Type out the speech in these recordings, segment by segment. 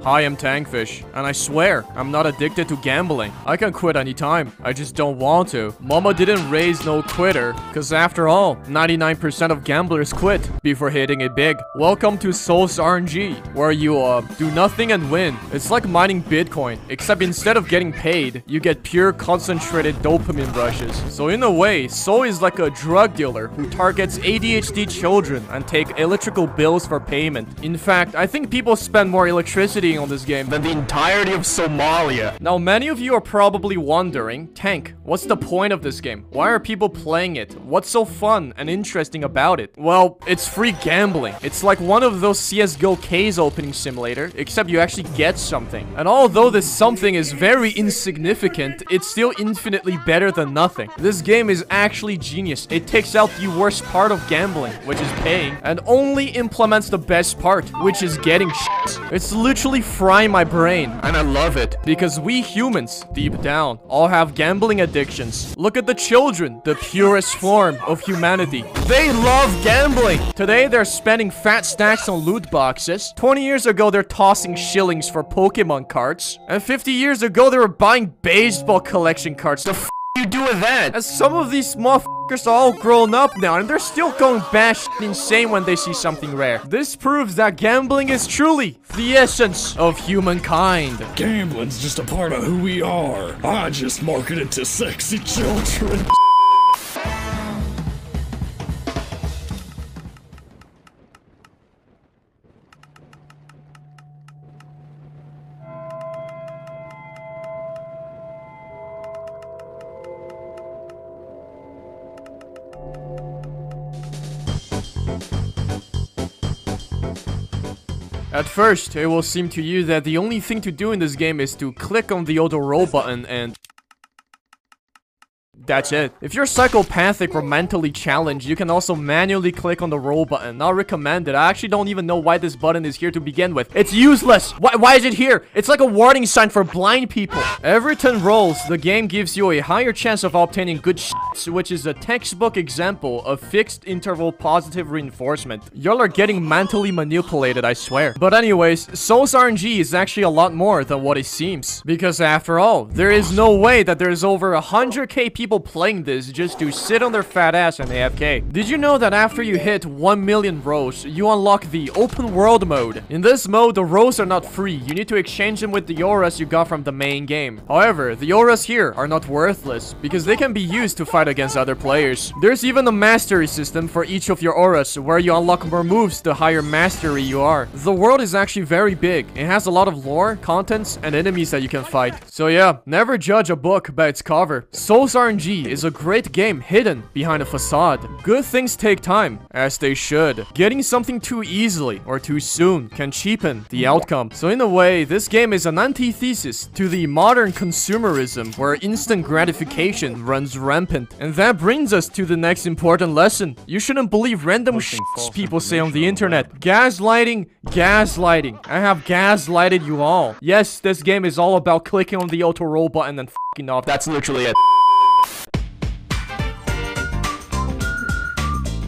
Hi, I'm Tankfish, and I swear, I'm not addicted to gambling. I can quit anytime, I just don't want to. Mama didn't raise no quitter, cause after all, 99% of gamblers quit before hitting it big. Welcome to Soul's RNG, where you, do nothing and win. It's like mining Bitcoin, except instead of getting paid, you get pure concentrated dopamine rushes. So in a way, Soul is like a drug dealer who targets ADHD children and take electrical bills for payment. In fact, I think people spend more electricity on this game than the entirety of Somalia. Now, many of you are probably wondering, Tank, what's the point of this game? Why are people playing it? What's so fun and interesting about it? Well, it's free gambling. It's like one of those CSGO case opening simulator, except you actually get something. And although this something is very insignificant, it's still infinitely better than nothing. This game is actually genius. It takes out the worst part of gambling, which is paying, and only implements the best part, which is getting shit. It's literally frying my brain, and I love it, because we humans, deep down, all have gambling addictions. Look at the children, the purest form of humanity. They love gambling! Today, they're spending fat stacks on loot boxes. 20 years ago, they're tossing shillings for Pokemon cards. And 50 years ago, they were buying baseball collection cards. The f you do with that? As some of these motherfuckers are all grown up now, and they're still going batshit insane when they see something rare. This proves that gambling is truly the essence of humankind. Gambling's just a part of who we are. I just market it to sexy children. At first, it will seem to you that the only thing to do in this game is to click on the auto roll button and that's it. If you're psychopathic or mentally challenged, you can also manually click on the roll button. Not recommended. I actually don't even know why this button is here to begin with. It's useless. Why is it here? It's like a warning sign for blind people. Every 10 rolls, the game gives you a higher chance of obtaining good shit, which is a textbook example of fixed interval positive reinforcement. Y'all are getting mentally manipulated, I swear. But anyways, Soul's RNG is actually a lot more than what it seems. Because after all, there is no way that there's over 100k people playing this just to sit on their fat ass and AFK. Did you know that after you hit 1 million rows, you unlock the open world mode? In this mode, the rows are not free. You need to exchange them with the auras you got from the main game. However, the auras here are not worthless because they can be used to fight against other players. There's even a mastery system for each of your auras where you unlock more moves the higher mastery you are. The world is actually very big. It has a lot of lore, contents, and enemies that you can fight. So yeah, never judge a book by its cover. Soul's RNG is a great game hidden behind a facade. Good things take time, as they should. Getting something too easily or too soon can cheapen the outcome. So in a way, this game is an antithesis to the modern consumerism where instant gratification runs rampant. And that brings us to the next important lesson. You shouldn't believe random shit people say on the internet. Gaslighting, gaslighting. I have gaslighted you all. Yes, this game is all about clicking on the auto roll button and f***ing off. That's literally it.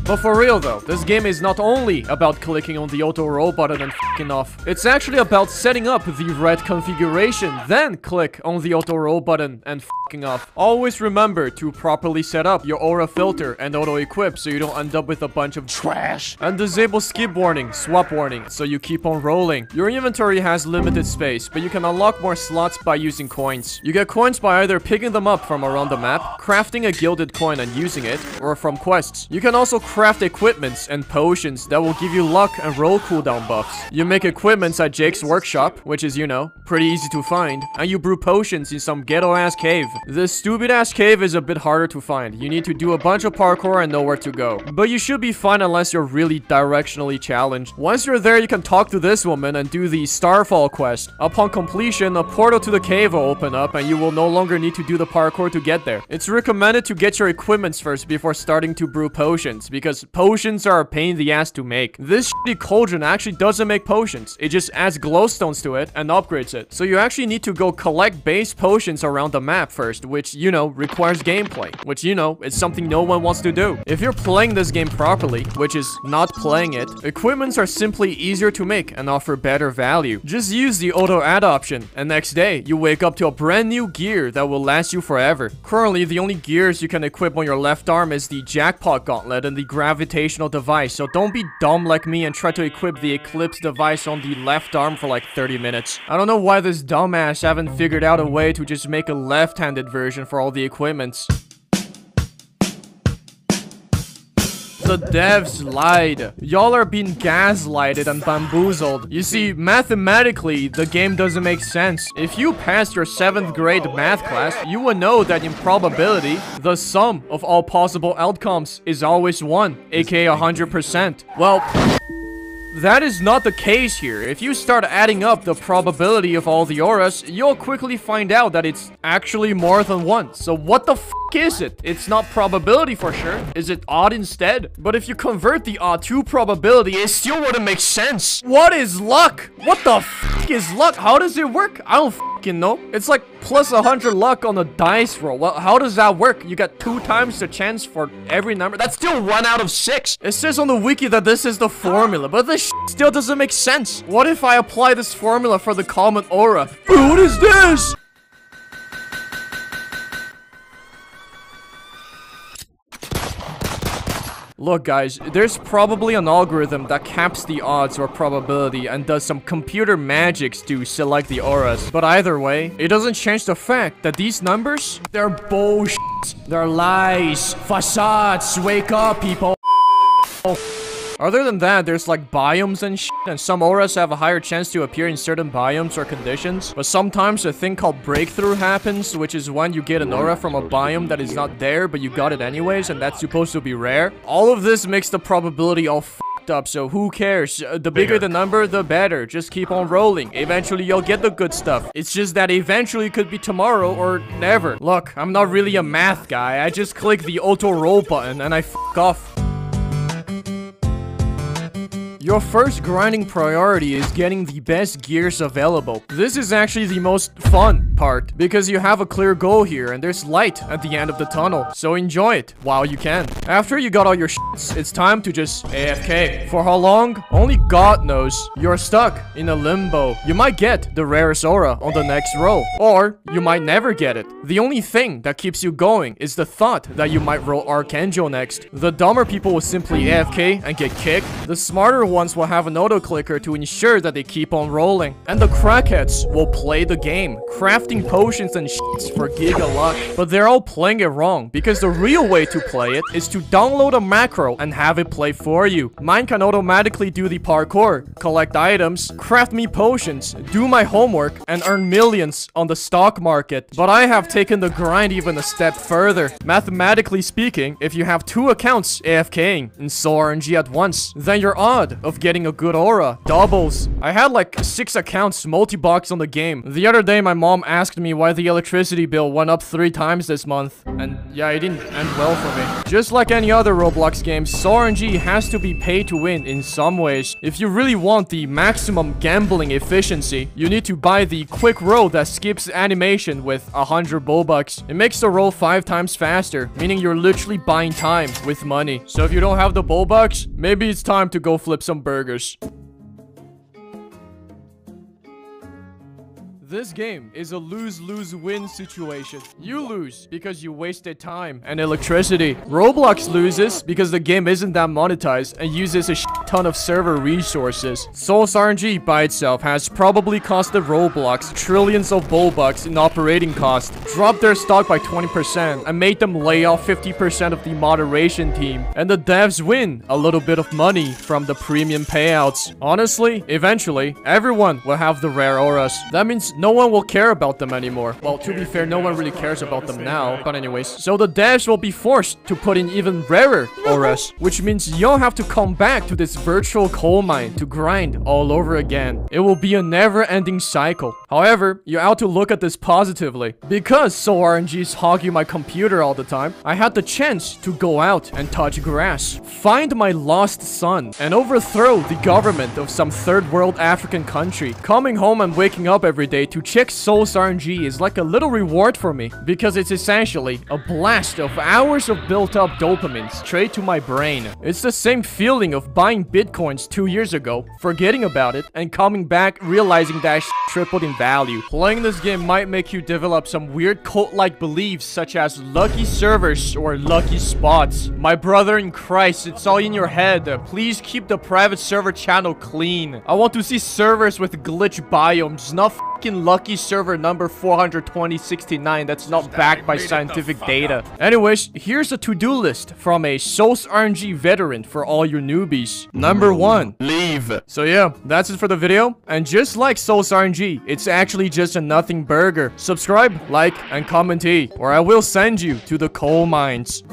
But for real though, this game is not only about clicking on the auto roll button and f***ing off. It's actually about setting up the right configuration, then click on the auto roll button and f***ing off. Always remember to properly set up your aura filter and auto equip so you don't end up with a bunch of trash. And disable skip warning, swap warning, so you keep on rolling. Your inventory has limited space, but you can unlock more slots by using coins. You get coins by either picking them up from around the map, crafting a gilded coin and using it, or from quests. You can also craft equipments and potions that will give you luck and roll cooldown buffs. You make equipments at Jake's workshop, which is, you know, pretty easy to find, and you brew potions in some ghetto-ass cave. This stupid-ass cave is a bit harder to find. You need to do a bunch of parkour and know where to go. But you should be fine unless you're really directionally challenged. Once you're there, you can talk to this woman and do the Starfall quest. Upon completion, a portal to the cave will open up and you will no longer need to do the parkour to get there. It's recommended to get your equipments first before starting to brew potions, because potions are a pain in the ass to make. This shitty cauldron actually doesn't make potions. It just adds glowstones to it and upgrades it. So you actually need to go collect base potions around the map first first, which, you know, requires gameplay, which, you know, is something no one wants to do. If you're playing this game properly, which is not playing it, equipments are simply easier to make and offer better value. Just use the auto add option, and next day, you wake up to a brand new gear that will last you forever. Currently, the only gears you can equip on your left arm is the jackpot gauntlet and the gravitational device, so don't be dumb like me and try to equip the eclipse device on the left arm for like 30 minutes. I don't know why this dumbass haven't figured out a way to just make a left-handed version for all the equipments. The devs lied. Y'all are being gaslighted and bamboozled. You see, mathematically, the game doesn't make sense. If you passed your 7th grade math class, you would know that in probability, the sum of all possible outcomes is always 1, aka 100%. Well, that is not the case here. If you start adding up the probability of all the auras, you'll quickly find out that it's actually more than 1. So what the f is it? It's not probability for sure. Is it odd instead? But if you convert the odd to probability, it still wouldn't make sense. What is luck? What the f is luck? How does it work? I don't fucking know. It's like plus 100 luck on a dice roll. Well, how does that work? You got 2 times the chance for every number. That's still 1 out of 6. It says on the wiki that this is the formula, but this still doesn't make sense. What if I apply this formula for the common aura? What is this? Look guys, there's probably an algorithm that caps the odds or probability and does some computer magics to select the auras. But either way, it doesn't change the fact that these numbers, they're bullshit. They're lies. Facades. Wake up, people. Other than that, there's like biomes and shit, and some auras have a higher chance to appear in certain biomes or conditions. But sometimes a thing called breakthrough happens, which is when you get an aura from a biome that is not there, but you got it anyways, and that's supposed to be rare. All of this makes the probability all f***ed up, so who cares? The bigger the number, the better. Just keep on rolling. Eventually, you'll get the good stuff. It's just that eventually could be tomorrow or never. Look, I'm not really a math guy. I just click the auto roll button and I f*** off. Your first grinding priority is getting the best gears available. This is actually the most fun part, because you have a clear goal here and there's light at the end of the tunnel, so enjoy it while you can. After you got all your shits, it's time to just AFK. For how long? Only God knows. You're stuck in a limbo. You might get the rarest aura on the next roll, or you might never get it. The only thing that keeps you going is the thought that you might roll Archangel next. The dumber people will simply AFK and get kicked. The smarter ones will have an auto clicker to ensure that they keep on rolling. And the crackheads will play the game, crafting potions and shits for giga luck. But they're all playing it wrong, because the real way to play it is to download a macro and have it play for you. Mine can automatically do the parkour, collect items, craft me potions, do my homework, and earn millions on the stock market. But I have taken the grind even a step further. Mathematically speaking, if you have 2 accounts AFKing and so RNG at once, then your odd of getting a good aura doubles. I had like 6 accounts multi-box on the game. The other day my mom asked me why the electricity bill went up 3 times this month, and yeah, it didn't end well for me. Just like any other Roblox games, RNG has to be pay to win in some ways. If you really want the maximum gambling efficiency, you need to buy the quick roll that skips animation with 100 bullbucks. It makes the roll 5 times faster, meaning you're literally buying time with money. So if you don't have the bullbucks, maybe it's time to go flip some burgers. This game is a lose-lose-win situation. You lose because you wasted time and electricity. Roblox loses because the game isn't that monetized and uses a ton of server resources. Soul's RNG by itself has probably costed Roblox trillions of bullbucks in operating cost, dropped their stock by 20%, and made them lay off 50% of the moderation team. And the devs win a little bit of money from the premium payouts. Honestly, eventually, everyone will have the rare auras. That means no one will care about them anymore. Well, to be fair, no one really cares about them now. But anyways, so the devs will be forced to put in even rarer auras, which means you'll have to come back to this virtual coal mine to grind all over again. It will be a never-ending cycle. However, you have to look at this positively. Because Soul RNG is hogging my computer all the time, I had the chance to go out and touch grass, find my lost son, and overthrow the government of some third world African country. Coming home and waking up every day to check Soul's RNG is like a little reward for me, because it's essentially a blast of hours of built-up dopamine straight to my brain. It's the same feeling of buying bitcoins 2 years ago, forgetting about it, and coming back realizing that tripled in value. Playing this game might make you develop some weird cult-like beliefs such as lucky servers or lucky spots. My brother in Christ, it's all in your head. Please keep the private server channel clean. I want to see servers with glitch biomes, not fucking lucky server number 42069 that's not backed by scientific data. Anyways, here's a to-do list from a Souls RNG veteran for all your newbies. Number 1, leave. So yeah, that's it for the video. And just like Souls RNG, it's actually just a nothing burger. Subscribe, like, and comment E, or I will send you to the coal mines.